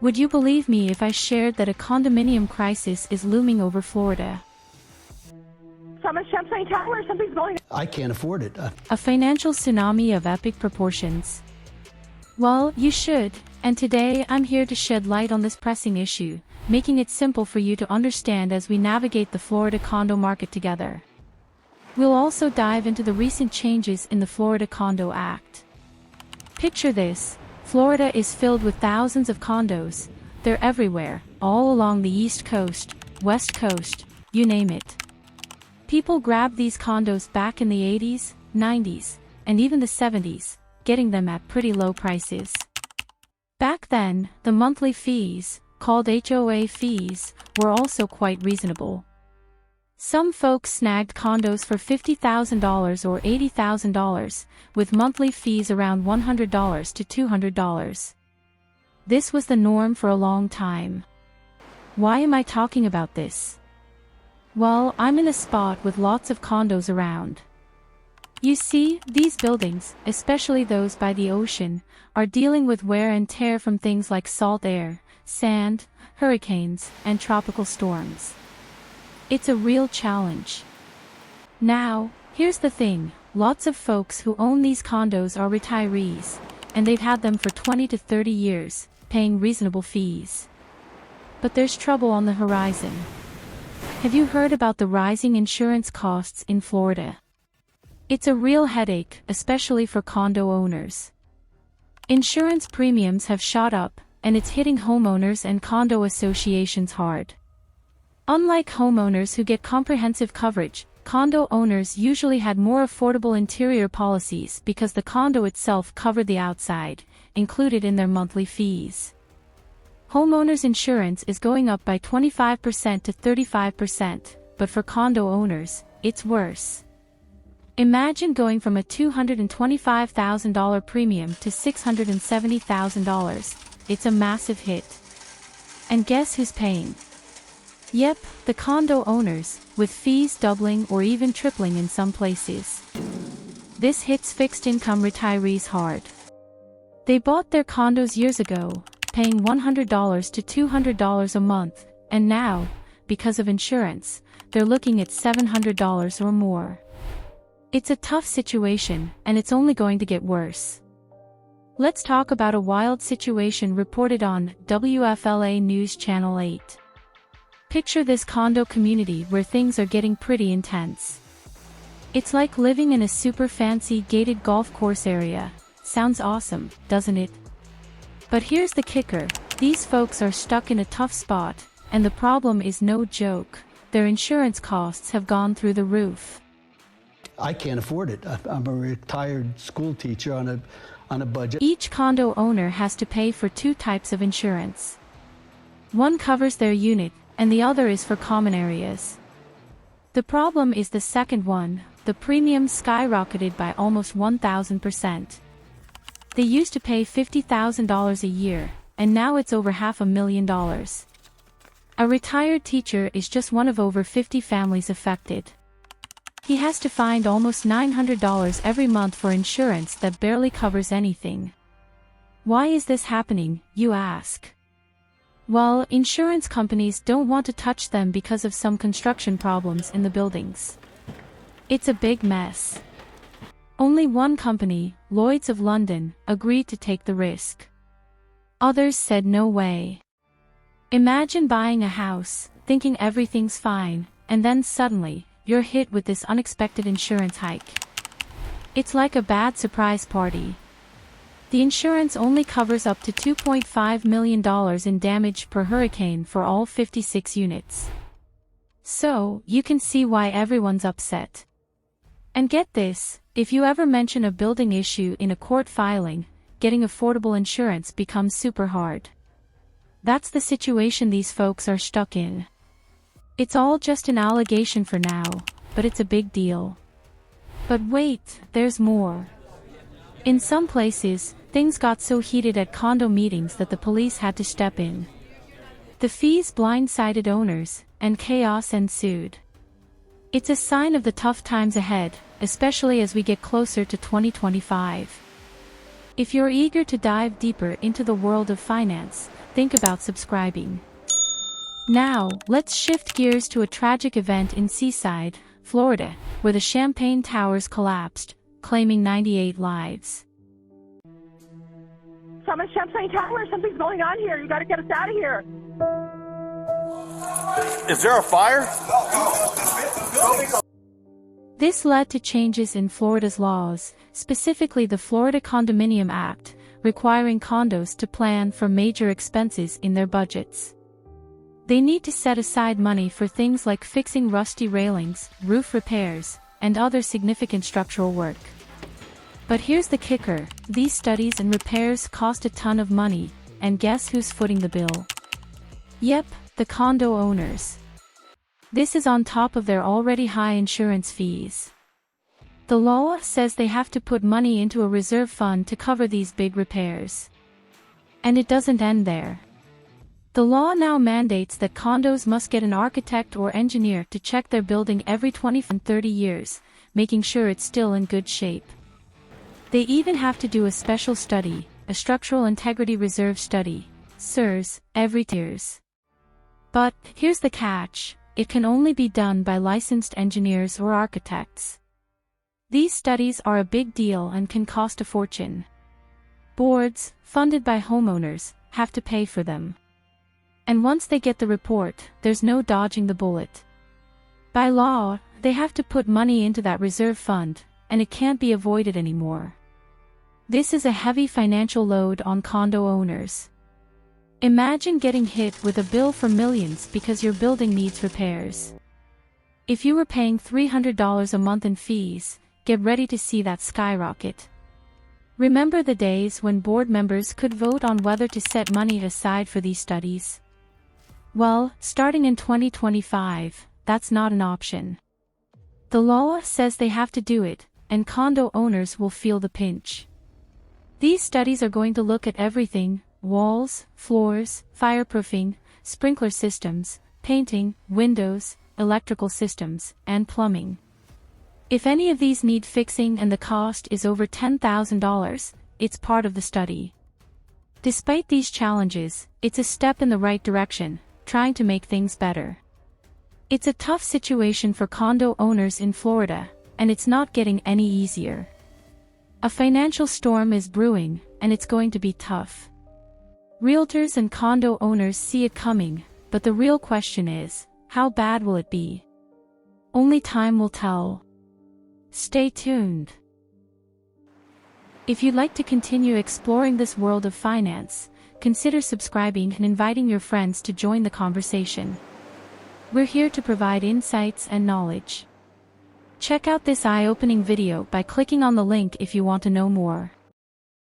Would you believe me if I shared that a condominium crisis is looming over Florida? From a Champlain Tower, something's going on. I can't afford it. A financial tsunami of epic proportions. Well, you should, and today I'm here to shed light on this pressing issue, making it simple for you to understand as we navigate the Florida condo market together. We'll also dive into the recent changes in the Florida Condo Act. Picture this. Florida is filled with thousands of condos. They're everywhere, all along the East Coast, West Coast, you name it. People grabbed these condos back in the 80s, 90s, and even the 70s, getting them at pretty low prices. Back then, the monthly fees, called HOA fees, were also quite reasonable. Some folks snagged condos for $50,000 or $80,000, with monthly fees around $100 to $200. This was the norm for a long time. Why am I talking about this? Well, I'm in a spot with lots of condos around. You see, these buildings, especially those by the ocean, are dealing with wear and tear from things like salt air, sand, hurricanes, and tropical storms. It's a real challenge. Now, here's the thing, lots of folks who own these condos are retirees, and they've had them for 20 to 30 years, paying reasonable fees. But there's trouble on the horizon. Have you heard about the rising insurance costs in Florida? It's a real headache, especially for condo owners. Insurance premiums have shot up, and it's hitting homeowners and condo associations hard. Unlike homeowners who get comprehensive coverage, condo owners usually had more affordable interior policies because the condo itself covered the outside, included in their monthly fees. Homeowners insurance is going up by 25% to 35%, but for condo owners, it's worse. Imagine going from a $225,000 premium to $670,000. It's a massive hit. And guess who's paying? Yep, the condo owners, with fees doubling or even tripling in some places. This hits fixed-income retirees hard. They bought their condos years ago, paying $100 to $200 a month, and now, because of insurance, they're looking at $700 or more. It's a tough situation, and it's only going to get worse. Let's talk about a wild situation reported on WFLA News Channel 8. Picture this condo community where things are getting pretty intense. It's like living in a super fancy gated golf course area. Sounds awesome, doesn't it? But here's the kicker, these folks are stuck in a tough spot, and the problem is no joke. Their insurance costs have gone through the roof. I can't afford it. I'm a retired school teacher on a budget. Each condo owner has to pay for two types of insurance. One covers their unit, and the other is for common areas. The problem is the second one, the premium skyrocketed by almost 1,000%. They used to pay $50,000 a year, and now it's over $500,000. A retired teacher is just one of over 50 families affected. He has to find almost $900 every month for insurance that barely covers anything. Why is this happening, you ask? Well, insurance companies don't want to touch them because of some construction problems in the buildings. It's a big mess. Only one company, Lloyd's of London, agreed to take the risk. Others said no way. Imagine buying a house, thinking everything's fine, and then suddenly, you're hit with this unexpected insurance hike. It's like a bad surprise party. The insurance only covers up to $2.5 million in damage per hurricane for all 56 units. So, you can see why everyone's upset. And get this, if you ever mention a building issue in a court filing, getting affordable insurance becomes super hard. That's the situation these folks are stuck in. It's all just an allegation for now, but it's a big deal. But wait, there's more. In some places, things got so heated at condo meetings that the police had to step in. The fees blindsided owners, and chaos ensued. It's a sign of the tough times ahead, especially as we get closer to 2025. If you're eager to dive deeper into the world of finance, think about subscribing. Now, let's shift gears to a tragic event in Seaside, Florida, where the Champagne Towers collapsed, claiming 98 lives. Some in Champagne Towers, something's going on here. You got to get us out of here. Is there a fire? This led to changes in Florida's laws, specifically the Florida Condominium Act, requiring condos to plan for major expenses in their budgets. They need to set aside money for things like fixing rusty railings, roof repairs, and other significant structural work. But here's the kicker, these studies and repairs cost a ton of money, and guess who's footing the bill? Yep, the condo owners. This is on top of their already high insurance fees. The law says they have to put money into a reserve fund to cover these big repairs. And it doesn't end there. The law now mandates that condos must get an architect or engineer to check their building every 20 and 30 years, making sure it's still in good shape. They even have to do a special study, a structural integrity reserve study, SIRS, every 2 years. But, here's the catch, it can only be done by licensed engineers or architects. These studies are a big deal and can cost a fortune. Boards, funded by homeowners, have to pay for them. And once they get the report, there's no dodging the bullet. By law, they have to put money into that reserve fund, and it can't be avoided anymore. This is a heavy financial load on condo owners. Imagine getting hit with a bill for millions because your building needs repairs. If you were paying $300 a month in fees, get ready to see that skyrocket. Remember the days when board members could vote on whether to set money aside for these studies? Well, starting in 2025, that's not an option. The law says they have to do it, and condo owners will feel the pinch. These studies are going to look at everything: walls, floors, fireproofing, sprinkler systems, painting, windows, electrical systems, and plumbing. If any of these need fixing and the cost is over $10,000, it's part of the study. Despite these challenges, it's a step in the right direction, trying to make things better. It's a tough situation for condo owners in Florida, and it's not getting any easier. A financial storm is brewing, and it's going to be tough. Realtors and condo owners see it coming, but the real question is, how bad will it be? Only time will tell. Stay tuned. If you'd like to continue exploring this world of finance, consider subscribing and inviting your friends to join the conversation. We're here to provide insights and knowledge. Check out this eye-opening video by clicking on the link if you want to know more.